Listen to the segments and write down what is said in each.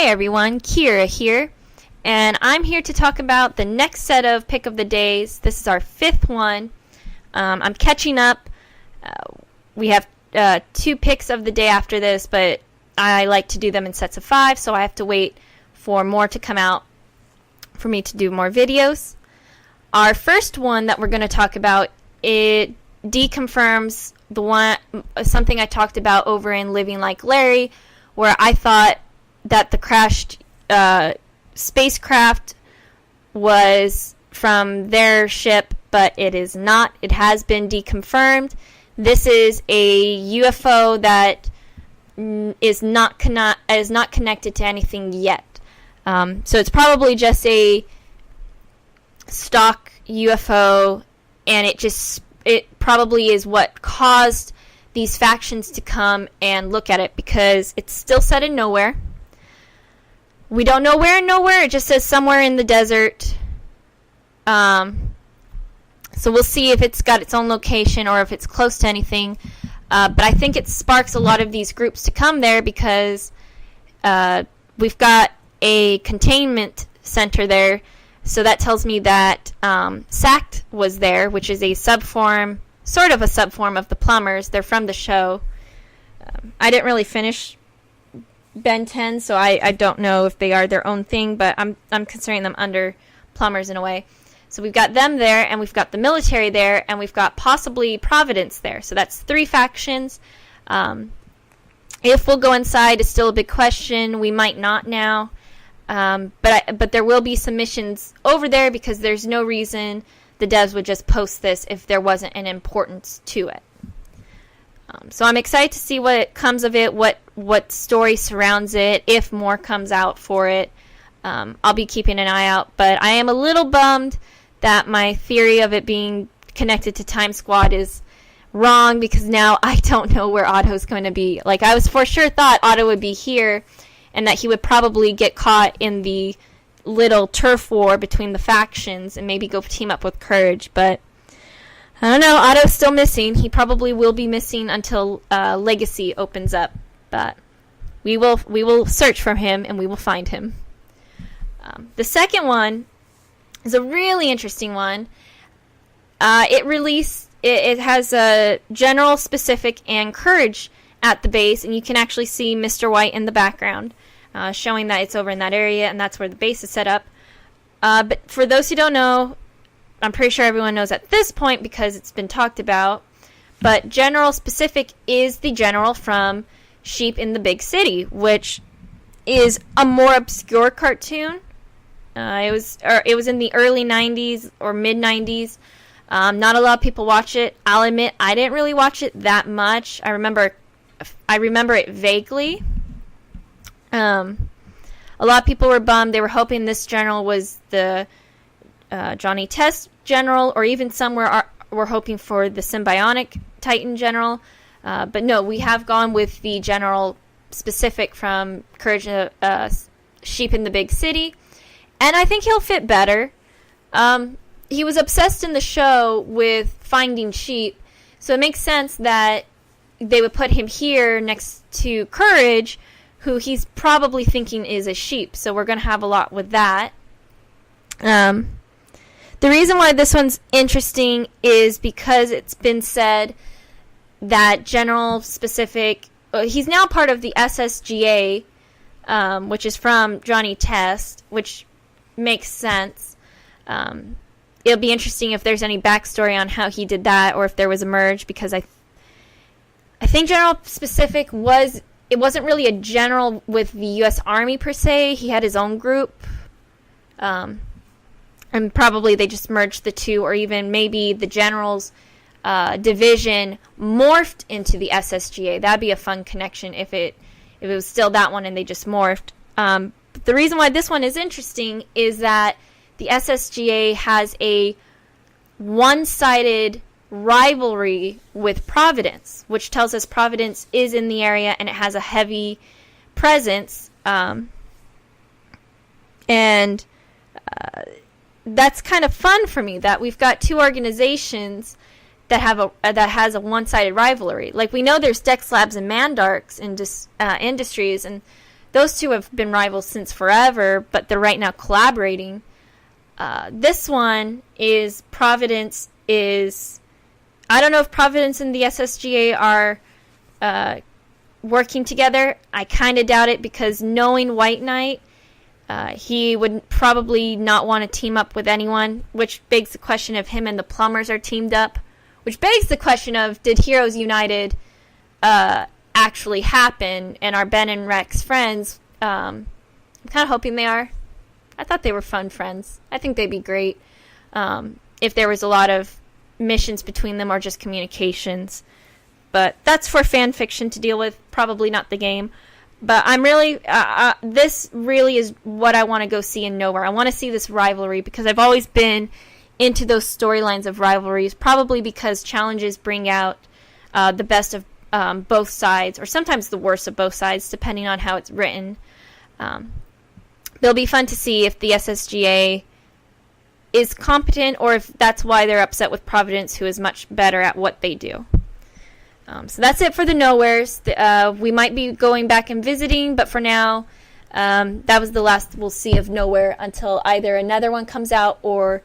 Hey everyone, Kira here, and I'm here to talk about the next set of pick of the days. This is our fifth one. I'm catching up. We have two picks of the day after this, but I like to do them in sets of 5, so I have to wait for more to come out for me to do more videos. Our first one that we're going to talk about, it deconfirms something I talked about over in Living Like Larry, where I thought that the crashed spacecraft was from their ship, but it is not. It has been deconfirmed. This is a UFO that is not connected to anything yet. So it's probably just a stock UFO, and it probably is what caused these factions to come and look at it, because it's still set in nowhere. We don't know where in nowhere. It just says somewhere in the desert. So we'll see if it's got its own location or if it's close to anything. But I think it sparks a lot of these groups to come there because we've got a containment center there. So that tells me that SACT was there, which is a subform, sort of a subform of the Plumbers. They're from the show. I didn't really finish Ben 10, so I don't know if they are their own thing, but I'm considering them under Plumbers in a way. So we've got them there, and we've got the military there, and we've got possibly Providence there. So that's 3 factions. If we'll go inside is still a big question. We might not now. But there will be some missions over there, because there's no reason the devs would just post this if there wasn't an importance to it. So I'm excited to see what comes of it, what story surrounds it, if more comes out for it. I'll be keeping an eye out, but I am a little bummed that my theory of it being connected to Time Squad is wrong, because now I don't know where Otto's going to be. Like, I was for sure thought Otto would be here, and that he would probably get caught in the little turf war between the factions and maybe go team up with Courage, but I don't know. Otto's still missing. He probably will be missing until Legacy opens up, but we will search for him and we will find him. The second one is a really interesting one. It has a General, Specific, and Courage at the base, and you can actually see Mr. White in the background, showing that it's over in that area, and that's where the base is set up. But for those who don't know, I'm pretty sure everyone knows at this point because it's been talked about, but General Specific is the general from Sheep in the Big City, which is a more obscure cartoon. It was in the early 90s or mid 90s. Not a lot of people watch it. I'll admit I didn't really watch it that much. I remember it vaguely. A lot of people were bummed. They were hoping this general was the Johnny Test general, or even some were hoping for the Symbionic Titan general. But no, we have gone with the General Specific from Courage, Sheep in the Big City. And I think he'll fit better. He was obsessed in the show with finding sheep, so it makes sense that they would put him here next to Courage, who he's probably thinking is a sheep. So we're going to have a lot with that. The reason why this one's interesting is because it's been said that General Specific, he's now part of the SSGA, which is from Johnny Test, which makes sense. It'll be interesting if there's any backstory on how he did that, or if there was a merge, because I think General Specific it wasn't really a general with the U.S. Army per se. He had his own group. And probably they just merged the two, or even maybe the general's division morphed into the SSGA. That'd be a fun connection if it was still that one and they just morphed. But the reason why this one is interesting is that the SSGA has a one-sided rivalry with Providence, which tells us Providence is in the area and it has a heavy presence. And that's kind of fun for me, that we've got two organizations that has a one-sided rivalry. Like, we know there's Dex Labs and Mandark's Industries, and those two have been rivals since forever, but they're right now collaborating. This one is Providence is... I don't know if Providence and the SSGA are working together. I kind of doubt it, because knowing White Knight, he would probably not want to team up with anyone, which begs the question of him and the Plumbers are teamed up, which begs the question of, did Heroes United actually happen, and are Ben and Rex friends? I'm kind of hoping they are. I thought they were fun friends. I think they'd be great if there was a lot of missions between them or just communications. But that's for fan fiction to deal with, probably not the game. But I'm really, this really is what I want to go see in Nowhere. I want to see this rivalry, because I've always been into those storylines of rivalries, probably because challenges bring out the best of both sides, or sometimes the worst of both sides, depending on how it's written. It'll be fun to see if the SSGA is competent, or if that's why they're upset with Providence, who is much better at what they do. So that's it for the Nowheres. We might be going back and visiting, but for now, that was the last we'll see of Nowhere until either another one comes out or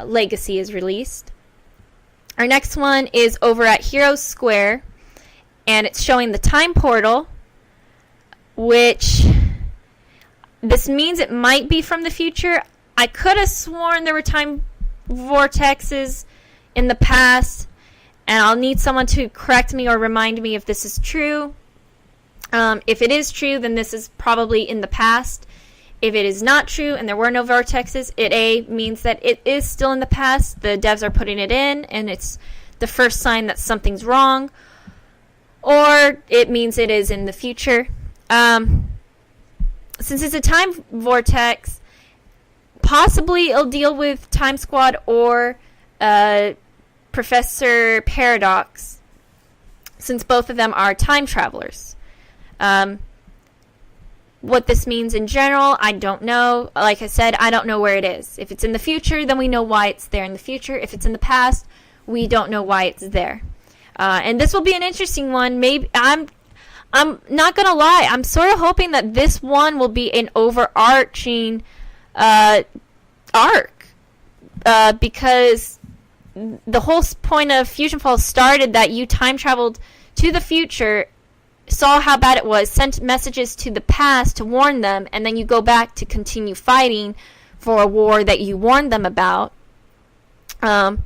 Legacy is released. Our next one is over at Heroes Square, and it's showing the Time Portal, which this means it might be from the future. I could have sworn there were time vortexes in the past, and I'll need someone to correct me or remind me if this is true. If it is true, then this is probably in the past. If it is not true and there were no vortexes, it means that it is still in the past. The devs are putting it in, and it's the first sign that something's wrong. Or it means it is in the future. Since it's a time vortex, possibly it'll deal with Time Squad or Professor Paradox, since both of them are time travelers. What this means in general, I don't know. Like I said, I don't know where it is. If it's in the future, then we know why it's there in the future. If it's in the past, we don't know why it's there. And this will be an interesting one. Maybe I'm not gonna lie. I'm sort of hoping that this one will be an overarching arc, because the whole point of Fusion Falls started that you time traveled to the future, saw how bad it was, sent messages to the past to warn them, and then you go back to continue fighting for a war that you warned them about. And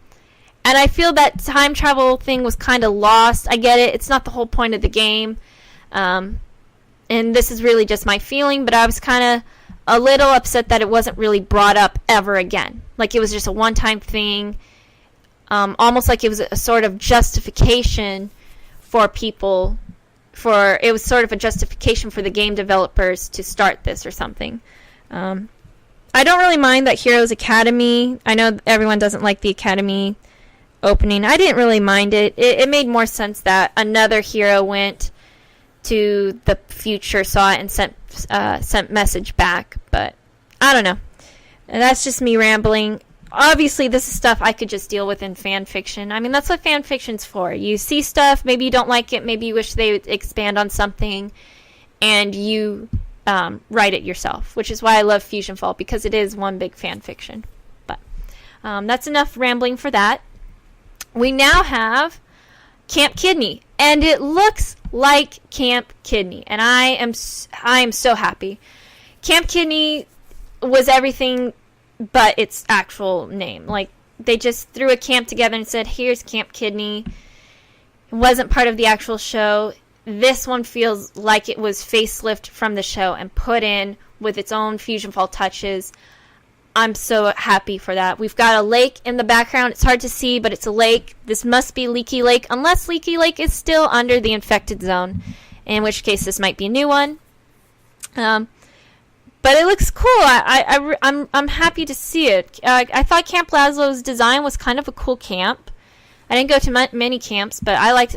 I feel that time travel thing was kind of lost. I get it. It's not the whole point of the game. And this is really just my feeling, but I was kind of a little upset that it wasn't really brought up ever again. Like it was just a one-time thing. Almost like it was a sort of justification for people. It was sort of a justification for the game developers to start this or something. I don't really mind that Heroes Academy. I know everyone doesn't like the Academy opening. I didn't really mind it. It made more sense that another hero went to the future, saw it, and sent message back. But I don't know. And that's just me rambling. Obviously, this is stuff I could just deal with in fan fiction. I mean, that's what fan fiction's for. You see stuff, maybe you don't like it, maybe you wish they would expand on something, and you write it yourself, which is why I love Fusion Fall, because it is one big fan fiction. But that's enough rambling for that. We now have Camp Kidney, and it looks like Camp Kidney, and I am so happy. Camp Kidney was everything but its actual name. Like, they just threw a camp together and said, here's Camp Kidney. It wasn't part of the actual show. This one feels like it was facelift from the show and put in with its own Fusion Fall touches. I'm so happy for that. We've got a lake in the background. It's hard to see, but it's a lake. This must be Leaky Lake, unless Leaky Lake is still under the infected zone, in which case this might be a new one. But it looks cool. I'm happy to see it. I thought Camp Laszlo's design was kind of a cool camp. I didn't go to many camps, but I liked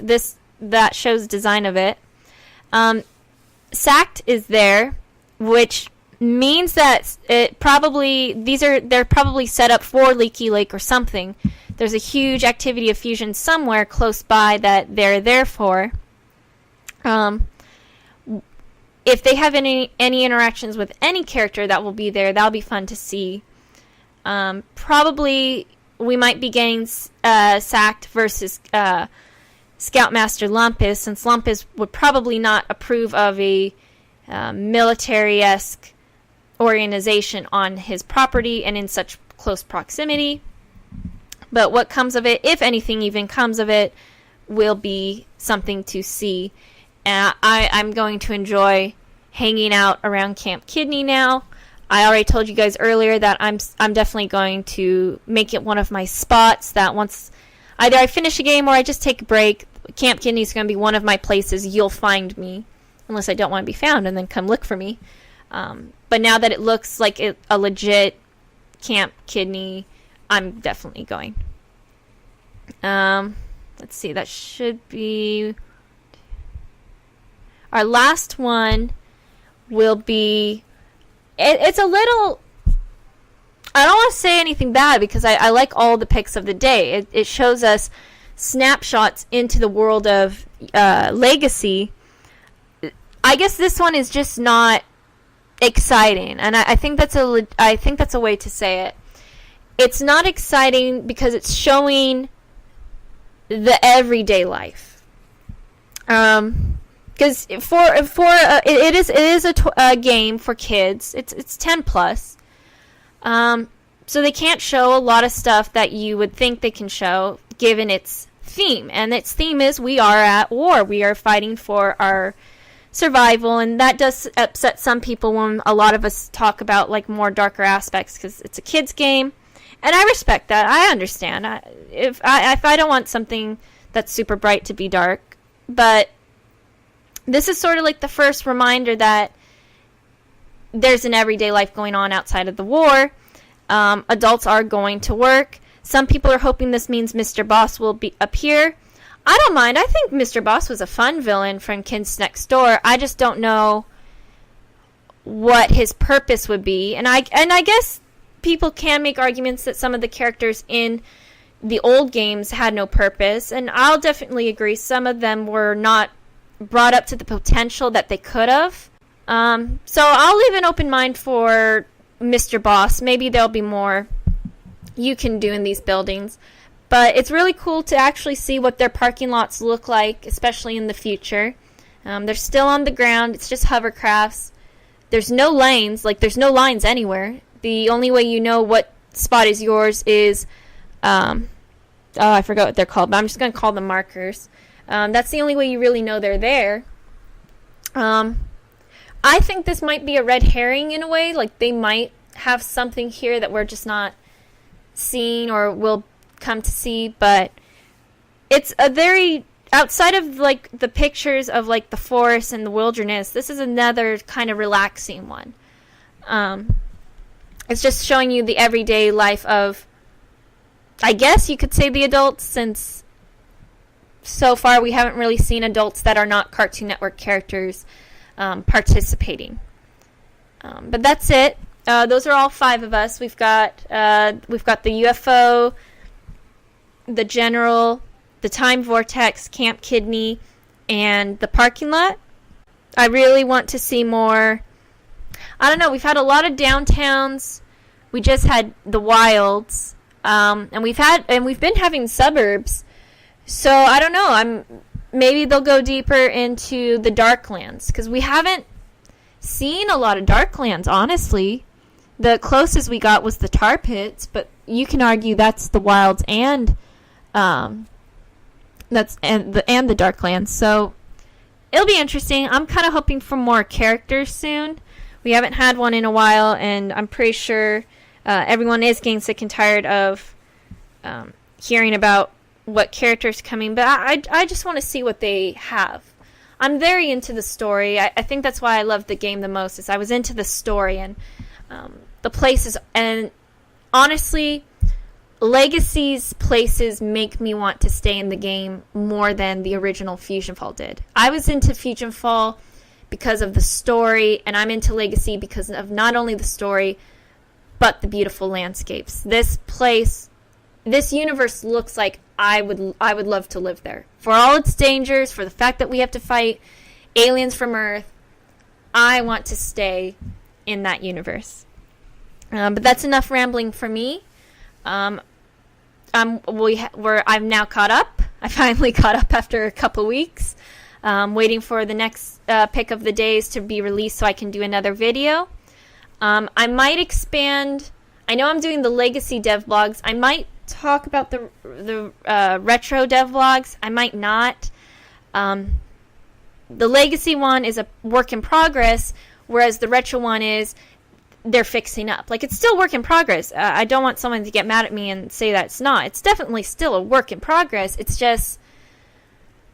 that show's design of it. Sacked is there, which means that they're probably set up for Leaky Lake or something. There's a huge activity of fusion somewhere close by that they're there for. if they have any interactions with any character that will be there, that'll be fun to see. Probably we might be getting Sacked versus Scoutmaster Lumpus, since Lumpus would probably not approve of a military-esque organization on his property and in such close proximity. But what comes of it, if anything even comes of it, will be something to see. I'm going to enjoy hanging out around Camp Kidney now. I already told you guys earlier that I'm definitely going to make it one of my spots that once either I finish a game or I just take a break, Camp Kidney is going to be one of my places you'll find me. Unless I don't want to be found and then come look for me. But now that it looks like a legit Camp Kidney, I'm definitely going. Let's see, that should be... Our last one will be... It's a little... I don't want to say anything bad because I like all the pics of the day. It shows us snapshots into the world of Legacy. I guess this one is just not exciting, and I think that's a way to say it. It's not exciting because it's showing the everyday life. Because it is a game for kids. It's 10 plus. So they can't show a lot of stuff that you would think they can show given its theme, and its theme is we are at war. We are fighting for our survival, and that does upset some people when a lot of us talk about like more darker aspects because it's a kids game, and I respect that. I understand. If I don't want something that's super bright to be dark, but this is sort of like the first reminder that there's an everyday life going on outside of the war. Adults are going to work. Some people are hoping this means Mr. Boss will appear. I don't mind. I think Mr. Boss was a fun villain from Kids Next Door. I just don't know what his purpose would be. And I guess people can make arguments that some of the characters in the old games had no purpose. And I'll definitely agree. Some of them were not brought up to the potential that they could have. So I'll leave an open mind for Mr. Boss. Maybe there'll be more you can do in these buildings. But it's really cool to actually see what their parking lots look like, especially in the future. They're still on the ground. It's just hovercrafts. There's no lanes. Like, there's no lines anywhere. The only way you know what spot is yours is... I forgot what they're called, but I'm just going to call them markers. That's the only way you really know they're there. I think this might be a red herring in a way. Like, they might have something here that we're just not seeing or will come to see, but it's a very outside of like the pictures of like the forest and the wilderness, this is another kind of relaxing one. It's just showing you the everyday life of, I guess you could say, the adults, since so far we haven't really seen adults that are not Cartoon Network characters participating. But that's it. Those are all 5 of us. We've got the UFO, the General, the Time Vortex, Camp Kidney, and the parking lot. I really want to see more. I don't know, we've had a lot of downtowns. We just had the wilds. And we've been having suburbs. So I don't know, maybe they'll go deeper into the Darklands, because we haven't seen a lot of Darklands, honestly. The closest we got was the tar pits, but you can argue that's the wilds and the Darklands. So it'll be interesting. I'm kind of hoping for more characters soon. We haven't had one in a while, and I'm pretty sure everyone is getting sick and tired of hearing about what characters coming. But I just want to see what they have. I'm very into the story. I think that's why I love the game the most. Is I was into the story and the places, and honestly, Legacy's places make me want to stay in the game more than the original Fusion Fall did. I was into Fusion Fall because of the story, and I'm into Legacy because of not only the story, but the beautiful landscapes. This place, this universe looks like I would love to live there. For all its dangers, for the fact that we have to fight aliens from Earth, I want to stay in that universe. But that's enough rambling for me. I'm now caught up. I finally caught up after a couple weeks. Waiting for the next pick of the days to be released so I can do another video. I might expand. I know I'm doing the legacy dev vlogs. I might talk about the retro dev vlogs. I might not. The legacy one is a work in progress, whereas the retro one is they're fixing up. Like, it's still work in progress. I don't want someone to get mad at me and say that it's not. It's definitely still a work in progress. It's just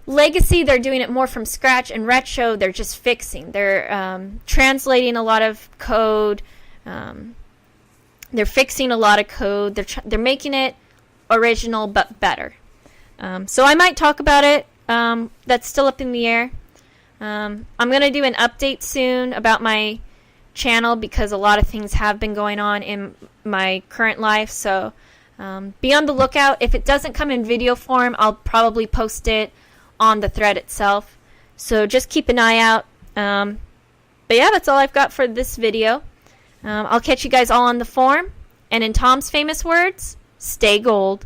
legacy, they're doing it more from scratch, and retro, they're just fixing. They're translating a lot of code. They're fixing a lot of code. They're making it original but better. So I might talk about it. That's still up in the air. I'm going to do an update soon about my channel because a lot of things have been going on in my current life. So be on the lookout. If it doesn't come in video form, I'll probably post it on the thread itself. So just keep an eye out. But yeah, that's all I've got for this video. I'll catch you guys all on the forum. And in Tom's famous words, stay gold.